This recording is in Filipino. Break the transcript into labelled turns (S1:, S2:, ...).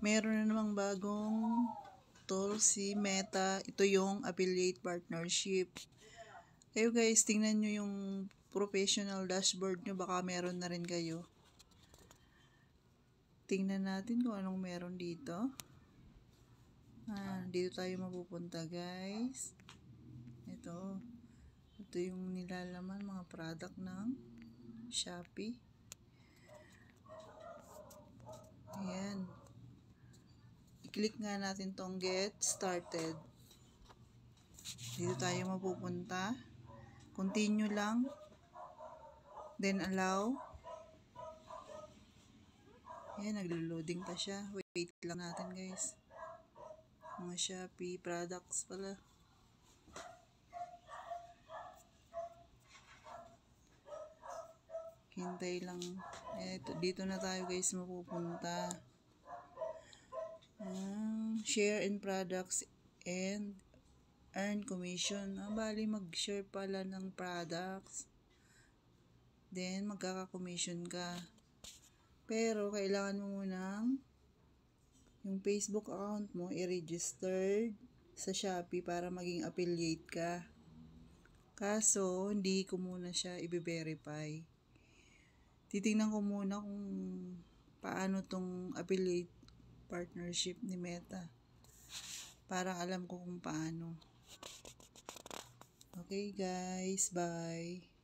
S1: Meron na namang bagong tool si Meta. Ito yung affiliate partnership. Kayo guys, tingnan nyo yung professional dashboard nyo. Baka meron na rin kayo. Tingnan natin kung anong meron dito. Dito tayo mapupunta guys. Ito yung nilalaman mga product ng Shopee. Ayan. I-click nga natin tong get started. Dito tayo mapupunta. Continue lang. Then allow. Ayan, naglo-loading pa siya. Wait lang natin guys. Mga Shopee products pala. Hintay lang. Dito na tayo guys mapupunta. Share in products and earn commission. Bali mag-share pala ng products. Then magkaka-commission ka. Pero kailangan mo munang yung Facebook account mo i-registered sa Shopee para maging affiliate ka. Kaso hindi ko muna siya i-verify. Titingnan ko muna kung paano tong affiliate partnership ni Meta para alam ko kung paano. Okay guys, bye.